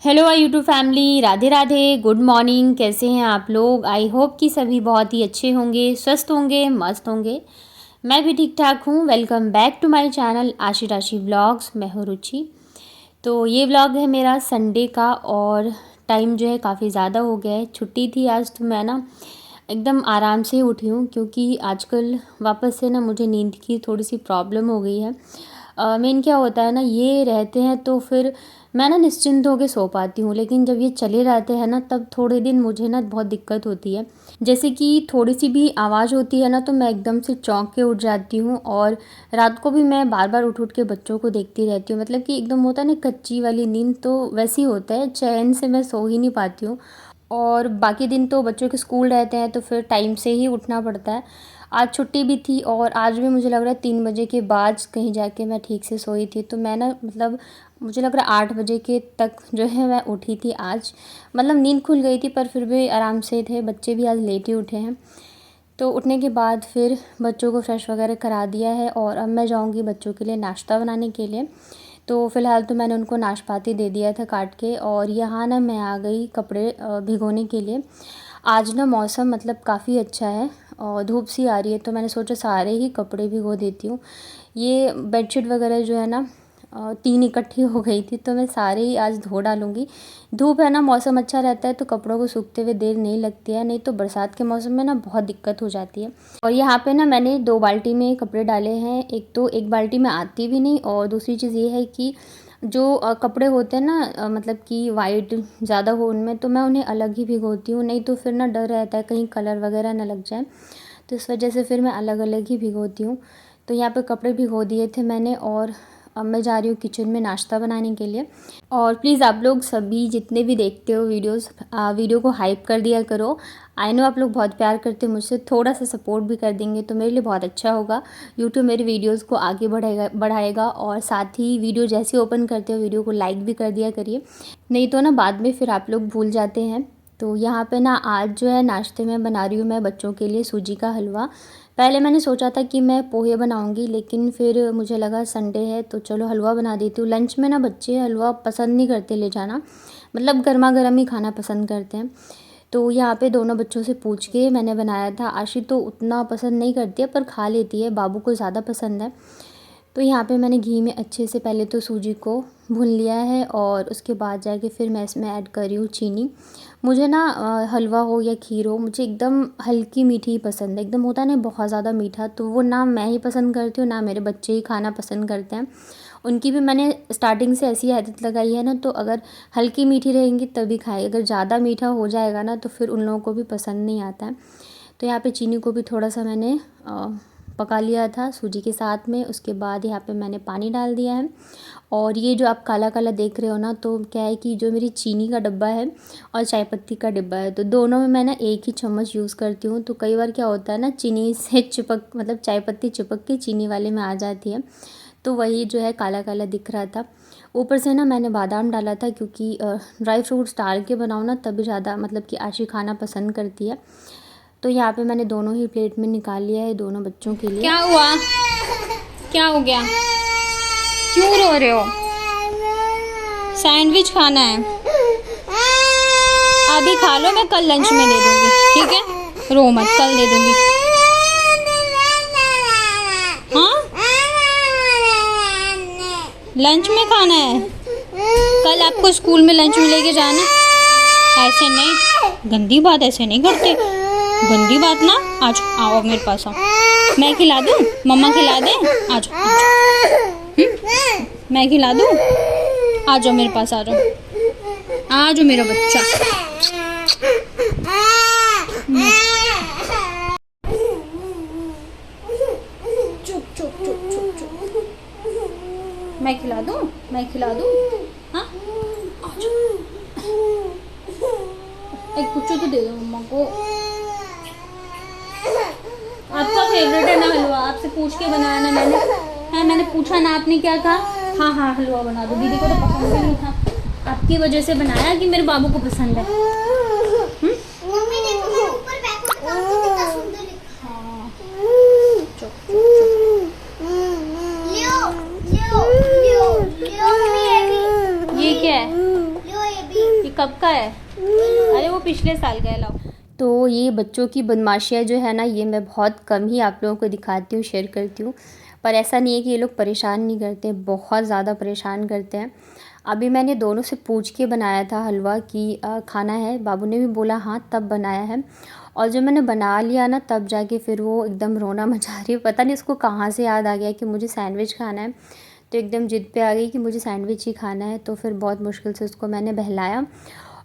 Hello YouTube family, Radhe Radhe, good morning. कैसे हैं आप लोग? आई होप कि सभी बहुत ही अच्छे होंगे, स्वस्थ होंगे, मस्त होंगे। मैं भी ठीक ठाक हूँ। Welcome back to my channel Ashi Rashi vlogs. मैं हूँ रुचि। तो ये व्लॉग है मेरा संडे का और टाइम जो है काफ़ी ज़्यादा हो गया है। छुट्टी थी आज, तो मैं ना एकदम आराम से उठी हूँ क्योंकि आजकल वापस से ना मुझे नींद की थोड़ी सी प्रॉब्लम हो गई है। मेन क्या होता है ना, ये रहते हैं तो फिर मैं ना निश्चिंत होकर सो पाती हूँ, लेकिन जब ये चले जाते हैं ना तब थोड़े दिन मुझे ना बहुत दिक्कत होती है। जैसे कि थोड़ी सी भी आवाज़ होती है ना तो मैं एकदम से चौंक के उठ जाती हूँ और रात को भी मैं बार बार उठ के बच्चों को देखती रहती हूँ। मतलब कि एकदम होता है ना कच्ची वाली नींद, तो वैसी होता है, चैन से मैं सो ही नहीं पाती हूँ। और बाकी दिन तो बच्चों के स्कूल रहते हैं तो फिर टाइम से ही उठना पड़ता है। आज छुट्टी भी थी और आज भी मुझे लग रहा है 3 बजे के बाद कहीं जाके मैं ठीक से सोई थी। तो मैं ना मतलब मुझे लग रहा है 8 बजे के तक जो है मैं उठी थी आज। मतलब नींद खुल गई थी पर फिर भी आराम से थे। बच्चे भी आज लेट ही उठे हैं। तो उठने के बाद फिर बच्चों को फ्रेश वगैरह करा दिया है और अब मैं जाऊंगी बच्चों के लिए नाश्ता बनाने के लिए। तो फ़िलहाल तो मैंने उनको नाशपाती दे दिया था काट के और यहाँ ना मैं आ गई कपड़े भिगोने के लिए। आज ना मौसम मतलब काफ़ी अच्छा है और धूप सी आ रही है, तो मैंने सोचा सारे ही कपड़े भिगो देती हूँ। ये बेडशीट वगैरह जो है ना 3 इकट्ठी हो गई थी, तो मैं सारे ही आज धो डालूँगी। धूप है ना, मौसम अच्छा रहता है तो कपड़ों को सूखते हुए देर नहीं लगती है, नहीं तो बरसात के मौसम में ना बहुत दिक्कत हो जाती है। और यहाँ पे ना मैंने 2 बाल्टी में कपड़े डाले हैं। एक तो एक बाल्टी में आती भी नहीं, और दूसरी चीज़ ये है कि जो कपड़े होते हैं ना मतलब कि वाइट ज़्यादा हो उनमें, तो मैं उन्हें अलग ही भिगोती हूँ, नहीं तो फिर ना डर रहता है कहीं कलर वगैरह ना लग जाए। तो इस वजह से फिर मैं अलग अलग ही भिगोती हूँ। तो यहाँ पे कपड़े भिगो दिए थे मैंने और अब मैं जा रही हूँ किचन में नाश्ता बनाने के लिए। और प्लीज़ आप लोग सभी जितने भी देखते हो वीडियो को हाइप कर दिया करो। आई नो आप लोग बहुत प्यार करते हो मुझसे, थोड़ा सा सपोर्ट भी कर देंगे तो मेरे लिए बहुत अच्छा होगा। यूट्यूब मेरी वीडियोस को आगे बढ़ाएगा। और साथ ही वीडियो जैसे ओपन करते हो वीडियो को लाइक भी कर दिया करिए, नहीं तो ना बाद में फिर आप लोग भूल जाते हैं। तो यहाँ पे ना आज जो है नाश्ते में बना रही हूँ मैं बच्चों के लिए सूजी का हलवा। पहले मैंने सोचा था कि मैं पोहे बनाऊंगी, लेकिन फिर मुझे लगा संडे है तो चलो हलवा बना देती हूँ। लंच में ना बच्चे हलवा पसंद नहीं करते ले जाना, मतलब गर्मा गर्म ही खाना पसंद करते हैं। तो यहाँ पे दोनों बच्चों से पूछ के मैंने बनाया था। आशी तो उतना पसंद नहीं करती है पर खा लेती है, बाबू को ज़्यादा पसंद है। तो यहाँ पे मैंने घी में अच्छे से पहले तो सूजी को भून लिया है और उसके बाद जाके फिर मैं इसमें ऐड कर रही हूँ चीनी। मुझे ना हलवा हो या खीर हो, मुझे एकदम हल्की मीठी ही पसंद है। एकदम होता है ना बहुत ज़्यादा मीठा, तो वो ना मैं ही पसंद करती हूँ ना मेरे बच्चे ही खाना पसंद करते हैं। उनकी भी मैंने स्टार्टिंग से ऐसी आदत लगाई है ना, तो अगर हल्की मीठी रहेंगी तभी खाए, अगर ज़्यादा मीठा हो जाएगा ना तो फिर उन लोगों को भी पसंद नहीं आता है। तो यहाँ पे चीनी को भी थोड़ा सा मैंने पका लिया था सूजी के साथ में। उसके बाद यहाँ पे मैंने पानी डाल दिया है। और ये जो आप काला काला देख रहे हो ना, तो क्या है कि जो मेरी चीनी का डब्बा है और चाय पत्ती का डिब्बा है, तो दोनों में मैं ना एक ही चम्मच यूज़ करती हूँ। तो कई बार क्या होता है ना, चीनी से चिपक मतलब चाय पत्ती चिपक के चीनी वाले में आ जाती है, तो वही जो है काला काला दिख रहा था। ऊपर से ना मैंने बादाम डाला था क्योंकि ड्राई फ्रूट्स डाल के बनाओ ना तभी ज़्यादा मतलब कि आशी खाना पसंद करती है। तो यहाँ पे मैंने दोनों ही प्लेट में निकाल लिया है दोनों बच्चों के लिए। क्या हुआ? क्या हो गया? क्यों रो रहे हो? सैंडविच खाना है? अभी खा लो, मैं कल लंच में दे दूंगी, ठीक है? रो मत, कल दे दूंगी। हाँ, लंच में खाना है? कल आपको स्कूल में लंच में लेके जाना। ऐसे नहीं, गंदी बात ऐसे नहीं करते, गंदी बात ना। आज आओ मेरे पास, आओ, मैं खिला दूँ, मम्मा खिला दे। आज मैं खिला दूँ, आ जाओ मेरे पास, आ जाओ, आ जाओ मेरा बच्चा। चुप चुप चुप चुप चुप, मैं खिला दूँ, मैं खिला दूँ। हाँ, आ जाओ, एक कुछ तो दे दो मम्मा को। आपका फेवरेट है ना हलवा, आपसे पूछ के बनाया ना मैंने। हाँ, मैंने पूछा ना, आपने क्या कहा? हाँ हाँ हलवा बना दो, दीदी को तो पसंद ही नहीं था, आपकी वजह से बनाया कि मेरे बाबू को पसंद है। मम्मी देखो ऊपर बैक कितना सुंदर लिखा है। हाँ, चुप चुप चुप। लियो लियो लियो, ये क्या है? लियो ये भी कब का है? अरे वो पिछले साल का है, लाओ। तो ये बच्चों की बदमाशियाँ जो है ना, ये मैं बहुत कम ही आप लोगों को दिखाती हूँ, शेयर करती हूँ। पर ऐसा नहीं है कि ये लोग परेशान नहीं करते, बहुत ज़्यादा परेशान करते हैं। अभी मैंने दोनों से पूछ के बनाया था हलवा कि खाना है, बाबू ने भी बोला हाँ, तब बनाया है। और जब मैंने बना लिया ना, तब जाके फिर वो एकदम रोना मचा रही है। पता नहीं उसको कहाँ से याद आ गया कि मुझे सैंडविच खाना है, तो एकदम ज़िद पे आ गई कि मुझे सैंडविच ही खाना है। तो फिर बहुत मुश्किल से उसको मैंने बहलाया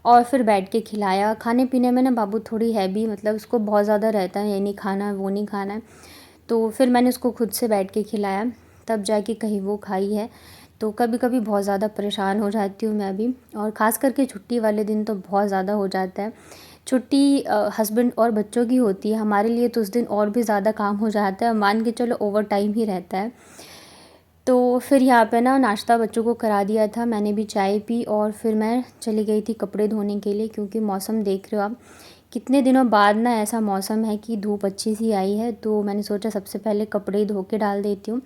और फिर बैठ के खिलाया। खाने पीने में ना बाबू थोड़ी हैवी, मतलब उसको बहुत ज़्यादा रहता है, ये नहीं खाना है, वो नहीं खाना है। तो फिर मैंने उसको खुद से बैठ के खिलाया, तब जाके कहीं वो खाई है। तो कभी कभी बहुत ज़्यादा परेशान हो जाती हूँ मैं भी, और ख़ास करके छुट्टी वाले दिन तो बहुत ज़्यादा हो जाता है। छुट्टी हस्बैंड और बच्चों की होती है, हमारे लिए तो उस दिन और भी ज़्यादा काम हो जाता है, मान के चलो ओवर टाइम ही रहता है। तो फिर यहाँ पे ना नाश्ता बच्चों को करा दिया था, मैंने भी चाय पी और फिर मैं चली गई थी कपड़े धोने के लिए, क्योंकि मौसम देख रहे हो आप, कितने दिनों बाद ना ऐसा मौसम है कि धूप अच्छी सी आई है। तो मैंने सोचा सबसे पहले कपड़े धो के डाल देती हूँ,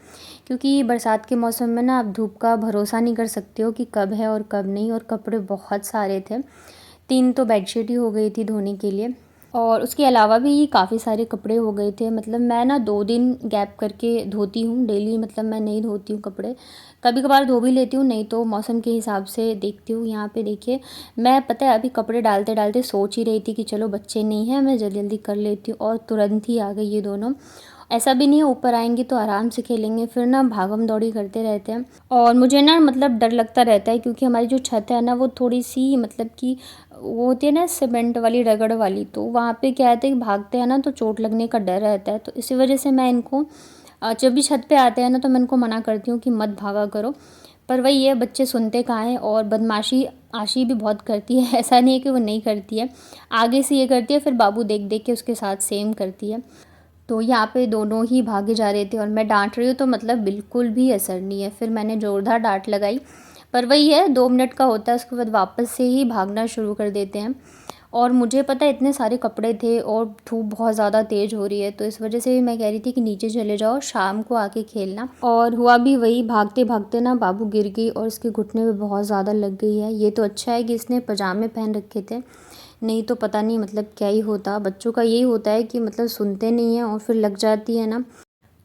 क्योंकि बरसात के मौसम में ना आप धूप का भरोसा नहीं कर सकते हो कि कब है और कब नहीं। और कपड़े बहुत सारे थे, 3 तो बेडशीट ही हो गई थी धोने के लिए, और उसके अलावा भी काफ़ी सारे कपड़े हो गए थे। मतलब मैं ना 2 दिन गैप करके धोती हूँ, डेली मतलब मैं नहीं धोती हूँ कपड़े, कभी कभार धो भी लेती हूँ, नहीं तो मौसम के हिसाब से देखती हूँ। यहाँ पे देखिए, मैं पता है अभी कपड़े डालते डालते सोच ही रही थी कि चलो बच्चे नहीं हैं, मैं जल्दी जल्दी कर लेती हूँ, और तुरंत ही आ गई ये दोनों। ऐसा भी नहीं है ऊपर आएंगे तो आराम से खेलेंगे, फिर ना भागम दौड़ी करते रहते हैं। और मुझे ना मतलब डर लगता रहता है, क्योंकि हमारी जो छत है ना, वो थोड़ी सी मतलब कि वो होती है ना सीमेंट वाली, रगड़ वाली, तो वहाँ पे क्या है कि भागते हैं ना तो चोट लगने का डर रहता है। तो इसी वजह से मैं इनको जब भी छत पे आते हैं ना, तो मैं इनको मना करती हूँ कि मत भागा करो। पर वही है, बच्चे सुनते कहाँ हैं। और बदमाशी आशी भी बहुत करती है, ऐसा नहीं है कि वो नहीं करती है, आगे से ये करती है, फिर बाबू देख देख के उसके साथ सेम करती है। तो यहाँ पे दोनों ही भागे जा रहे थे, और मैं डांट रही हूँ तो मतलब बिल्कुल भी असर नहीं है। फिर मैंने ज़ोरदार डांट लगाई, पर वही है 2 मिनट का होता है, उसके बाद वापस से ही भागना शुरू कर देते हैं। और मुझे पता है इतने सारे कपड़े थे और धूप बहुत ज़्यादा तेज़ हो रही है, तो इस वजह से भी मैं कह रही थी कि नीचे चले जाओ, शाम को आके खेलना। और हुआ भी वही, भागते भागते ना बाबू गिर गई और इसके घुटने में बहुत ज़्यादा लग गई है। ये तो अच्छा है कि इसने पजामे पहन रखे थे, नहीं तो पता नहीं मतलब क्या ही होता। बच्चों का यही होता है कि मतलब सुनते नहीं हैं और फिर लग जाती है ना,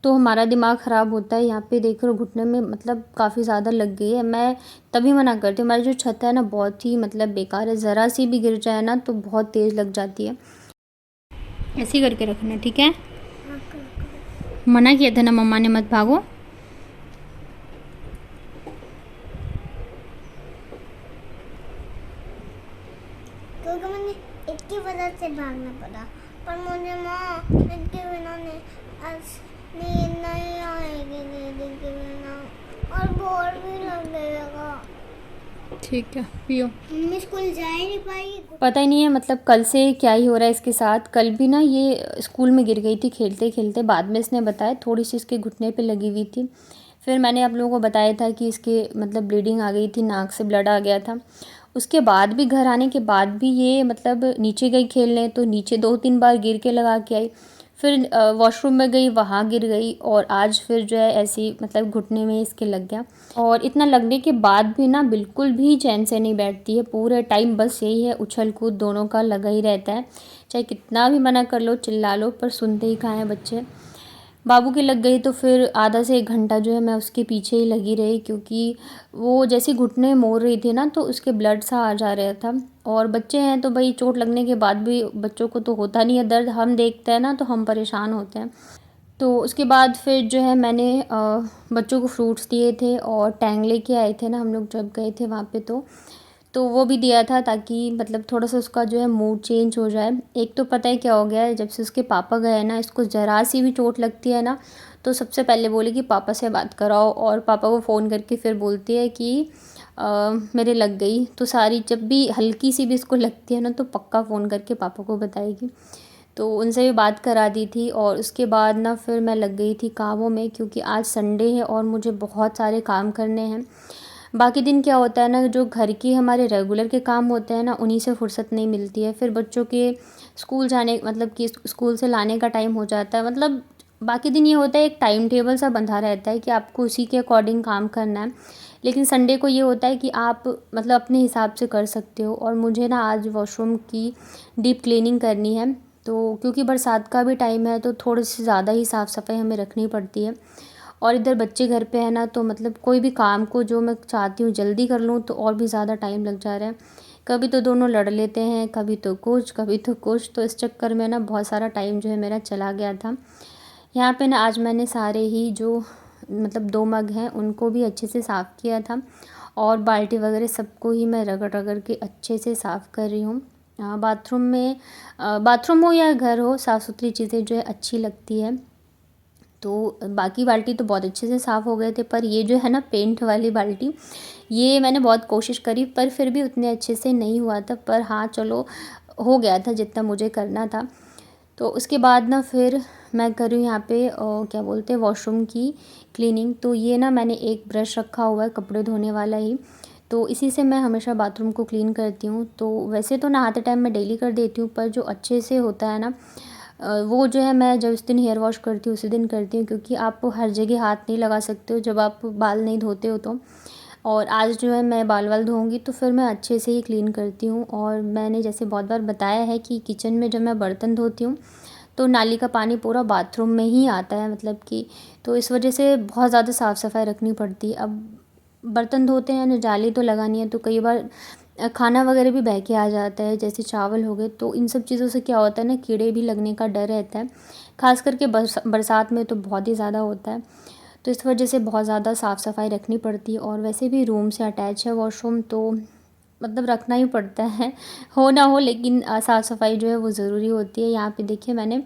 तो हमारा दिमाग ख़राब होता है। यहाँ पे देख रहे हो घुटने में मतलब काफ़ी ज़्यादा लग गई है। मैं तभी मना करती हूँ, हमारी जो छत है ना बहुत ही मतलब बेकार है, ज़रा सी भी गिर जाए ना तो बहुत तेज़ लग जाती है। ऐसे ही करके रखना, ठीक है? मना किया था ना मम्मा ने, मत भागो। क्योंकि मैंने इसकी वजह से भागना पड़ा, पर मुझे माँ इसके बिना नींद नहीं आएगी, दीदी के बिना, और बोर भी लगेगा। ठीक है, पियो। मम्मी स्कूल जा ही नहीं पाएगी। पता ही नहीं है मतलब कल से क्या ही हो रहा है इसके साथ। कल भी ना ये स्कूल में गिर गई थी खेलते खेलते, बाद में इसने बताया थोड़ी सी इसके घुटने पे लगी हुई थी। फिर मैंने आप लोगों को बताया था कि इसके मतलब ब्लीडिंग आ गई थी, नाक से ब्लड आ गया था। उसके बाद भी घर आने के बाद भी ये मतलब नीचे गई खेलने, तो नीचे 2-3 बार गिर के लगा के आई। फिर वॉशरूम में गई, वहाँ गिर गई, और आज फिर जो है ऐसी मतलब घुटने में इसके लग गया। और इतना लगने के बाद भी ना बिल्कुल भी चैन से नहीं बैठती है, पूरे टाइम बस यही है, उछल कूद दोनों का लगा ही रहता है। चाहे कितना भी मना कर लो, चिल्ला लो, पर सुनते ही कहाँ हैं बच्चे। बाबू की लग गई तो फिर आधा से 1 घंटा जो है मैं उसके पीछे ही लगी रही, क्योंकि वो जैसे घुटने मोड़ रही थी ना तो उसके ब्लड सा आ जा रहा था। और बच्चे हैं तो भाई चोट लगने के बाद भी बच्चों को तो होता नहीं है दर्द, हम देखते हैं ना तो हम परेशान होते हैं। तो उसके बाद फिर जो है मैंने बच्चों को फ्रूट्स दिए थे, और टैंग लेके आए थे ना हम लोग जब गए थे वहाँ पे, तो वो भी दिया था, ताकि मतलब थोड़ा सा उसका जो है मूड चेंज हो जाए। एक तो पता है क्या हो गया है, जब से उसके पापा गए ना, इसको ज़रा सी भी चोट लगती है ना तो सबसे पहले बोले कि पापा से बात कराओ, और पापा को फ़ोन करके फिर बोलती है कि मेरे लग गई। तो सारी जब भी हल्की सी भी इसको लगती है ना तो पक्का फ़ोन करके पापा को बताएगी। तो उनसे भी बात करा दी थी, और उसके बाद ना फिर मैं लग गई थी कामों में, क्योंकि आज संडे है और मुझे बहुत सारे काम करने हैं। बाकी दिन क्या होता है ना, जो घर की हमारे रेगुलर के काम होते हैं ना, उन्हीं से फुर्सत नहीं मिलती है। फिर बच्चों के स्कूल जाने मतलब कि स्कूल से लाने का टाइम हो जाता है, मतलब बाकी दिन ये होता है एक टाइम टेबल सा बंधा रहता है कि आपको उसी के अकॉर्डिंग काम करना है, लेकिन संडे को ये होता है कि आप मतलब अपने हिसाब से कर सकते हो। और मुझे ना आज वॉशरूम की डीप क्लीनिंग करनी है, तो क्योंकि बरसात का भी टाइम है तो थोड़ी सी ज़्यादा ही साफ़ सफाई हमें रखनी पड़ती है। और इधर बच्चे घर पे है ना, तो मतलब कोई भी काम को जो मैं चाहती हूँ जल्दी कर लूँ तो और भी ज़्यादा टाइम लग जा रहा है। कभी तो दोनों लड़ लेते हैं, कभी तो कुछ कभी तो कुछ, तो इस चक्कर में ना बहुत सारा टाइम जो है मेरा चला गया था। यहाँ पे ना आज मैंने सारे ही जो मतलब 2 मग हैं उनको भी अच्छे से साफ़ किया था, और बाल्टी वगैरह सबको ही मैं रगड़ रगड़ के अच्छे से साफ़ कर रही हूँ। बाथरूम में बाथरूम हो या घर हो, साफ़ सुथरी चीज़ें जो है अच्छी लगती है। तो बाकी बाल्टी तो बहुत अच्छे से साफ़ हो गए थे, पर ये जो है ना पेंट वाली बाल्टी, ये मैंने बहुत कोशिश करी पर फिर भी उतने अच्छे से नहीं हुआ था। पर हाँ चलो, हो गया था जितना मुझे करना था। तो उसके बाद ना फिर मैं कर रही हूँ यहाँ पे क्या बोलते हैं वॉशरूम की क्लीनिंग। तो ये ना मैंने एक ब्रश रखा हुआ है कपड़े धोने वाला ही, तो इसी से मैं हमेशा बाथरूम को क्लीन करती हूँ। तो वैसे तो नहाते टाइम मैं डेली कर देती हूँ, पर जो अच्छे से होता है ना वो जो है मैं जब उस दिन हेयर वॉश करती हूँ उसी दिन करती हूँ, क्योंकि आप हर जगह हाथ नहीं लगा सकते हो जब आप बाल नहीं धोते हो तो। और आज जो है मैं बाल वाल धोऊंगी तो फिर मैं अच्छे से ही क्लीन करती हूँ। और मैंने जैसे बहुत बार बताया है कि किचन में जब मैं बर्तन धोती हूँ तो नाली का पानी पूरा बाथरूम में ही आता है, मतलब कि तो इस वजह से बहुत ज़्यादा साफ़ सफाई रखनी पड़ती है। अब बर्तन धोते हैं ना, जाली तो लगानी है, तो कई बार खाना वगैरह भी बह के आ जाता है, जैसे चावल हो गए, तो इन सब चीज़ों से क्या होता है ना, कीड़े भी लगने का डर रहता है। ख़ास करके बरसात में तो बहुत ही ज़्यादा होता है। तो इस वजह से बहुत ज़्यादा साफ़ सफाई रखनी पड़ती है। और वैसे भी रूम से अटैच है वॉशरूम, तो मतलब रखना ही पड़ता है, हो ना हो, लेकिन साफ़ सफाई जो है वो ज़रूरी होती है। यहाँ पे देखिए मैंने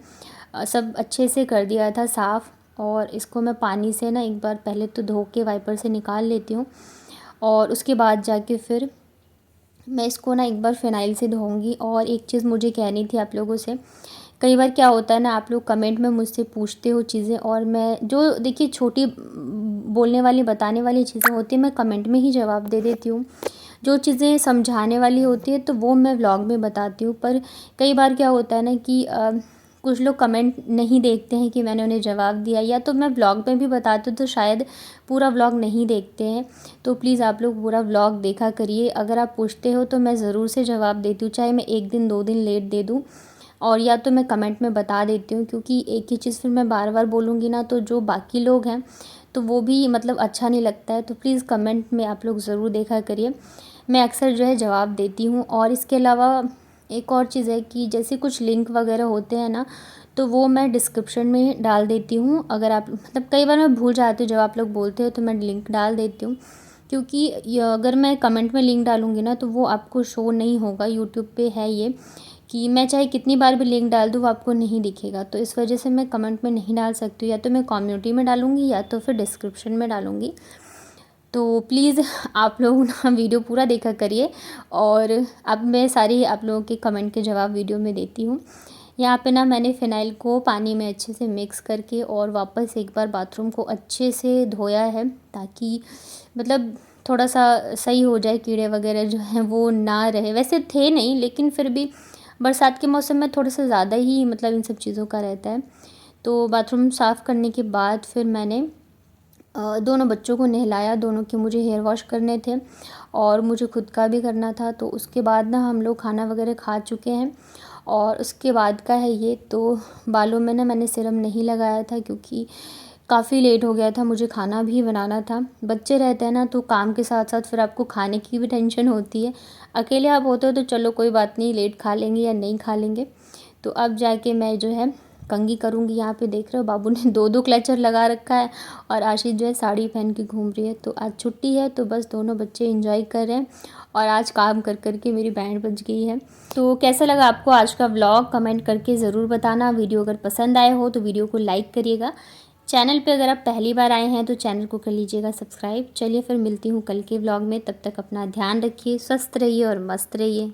सब अच्छे से कर दिया था साफ़, और इसको मैं पानी से ना एक बार पहले तो धो के वाइपर से निकाल लेती हूँ, और उसके बाद जाके फिर मैं इसको ना एक बार फ़िनाइल से धोऊंगी। और एक चीज़ मुझे कहनी थी आप लोगों से, कई बार क्या होता है ना, आप लोग कमेंट में मुझसे पूछते हो चीज़ें, और मैं जो देखिए छोटी बोलने वाली बताने वाली चीज़ें होती हैं मैं कमेंट में ही जवाब दे देती हूँ। जो चीज़ें समझाने वाली होती है तो वो मैं व्लॉग में बताती हूँ। पर कई बार क्या होता है ना कि कुछ लोग कमेंट नहीं देखते हैं कि मैंने उन्हें जवाब दिया, या तो मैं व्लॉग में भी बताती हूँ तो शायद पूरा व्लॉग नहीं देखते हैं। तो प्लीज़ आप लोग पूरा व्लॉग देखा करिए, अगर आप पूछते हो तो मैं ज़रूर से जवाब देती हूँ, चाहे मैं 1 दिन 2 दिन लेट दे दूँ, और या तो मैं कमेंट में बता देती हूँ। क्योंकि एक ही चीज़ फिर मैं बार बार बोलूँगी ना, तो जो बाकी लोग हैं तो वो भी मतलब अच्छा नहीं लगता है। तो प्लीज़ कमेंट में आप लोग ज़रूर देखा करिए, मैं अक्सर जो है जवाब देती हूँ। और इसके अलावा एक और चीज़ है कि जैसे कुछ लिंक वगैरह होते हैं ना, तो वो मैं डिस्क्रिप्शन में डाल देती हूँ। अगर आप मतलब कई बार मैं भूल जाती हूँ, जब आप लोग बोलते हो तो मैं लिंक डाल देती हूँ। क्योंकि अगर मैं कमेंट में लिंक डालूँगी ना तो वो आपको शो नहीं होगा, यूट्यूब पे है ये कि मैं चाहे कितनी बार भी लिंक डाल दूँ वो आपको नहीं दिखेगा। तो इस वजह से मैं कमेंट में नहीं डाल सकती हूँ, या तो मैं कम्युनिटी में डालूँगी या तो फिर डिस्क्रिप्शन में डालूँगी। तो प्लीज़ आप लोग ना वीडियो पूरा देखा करिए, और अब मैं सारी आप लोगों के कमेंट के जवाब वीडियो में देती हूँ। यहाँ पे ना मैंने फ़िनाइल को पानी में अच्छे से मिक्स करके और वापस एक बार बाथरूम को अच्छे से धोया है, ताकि मतलब थोड़ा सा सही हो जाए, कीड़े वगैरह जो हैं वो ना रहे। वैसे थे नहीं, लेकिन फिर भी बरसात के मौसम में थोड़ा सा ज़्यादा ही मतलब इन सब चीज़ों का रहता है। तो बाथरूम साफ़ करने के बाद फिर मैंने दोनों बच्चों को नहलाया, दोनों के मुझे हेयर वॉश करने थे और मुझे खुद का भी करना था। तो उसके बाद ना हम लोग खाना वगैरह खा चुके हैं, और उसके बाद का है ये। तो बालों में ना मैंने सीरम नहीं लगाया था, क्योंकि काफ़ी लेट हो गया था, मुझे खाना भी बनाना था। बच्चे रहते हैं ना तो काम के साथ साथ फिर आपको खाने की भी टेंशन होती है। अकेले आप होते हो तो चलो कोई बात नहीं, लेट खा लेंगे या नहीं खा लेंगे। तो अब जाके मैं जो है कंघी करूँगी। यहाँ पे देख रहे हो बाबू ने 2-2 क्लचर लगा रखा है, और आशीष जो है साड़ी पहन के घूम रही है। तो आज छुट्टी है तो बस दोनों बच्चे एंजॉय कर रहे हैं, और आज काम कर कर के मेरी बैंड बज गई है। तो कैसा लगा आपको आज का व्लॉग, कमेंट करके ज़रूर बताना। वीडियो अगर पसंद आए हो तो वीडियो को लाइक करिएगा। चैनल पे अगर आप पहली बार आए हैं तो चैनल को कर लीजिएगा सब्सक्राइब। चलिए फिर मिलती हूँ कल के व्लॉग में, तब तक अपना ध्यान रखिए, स्वस्थ रहिए और मस्त रहिए।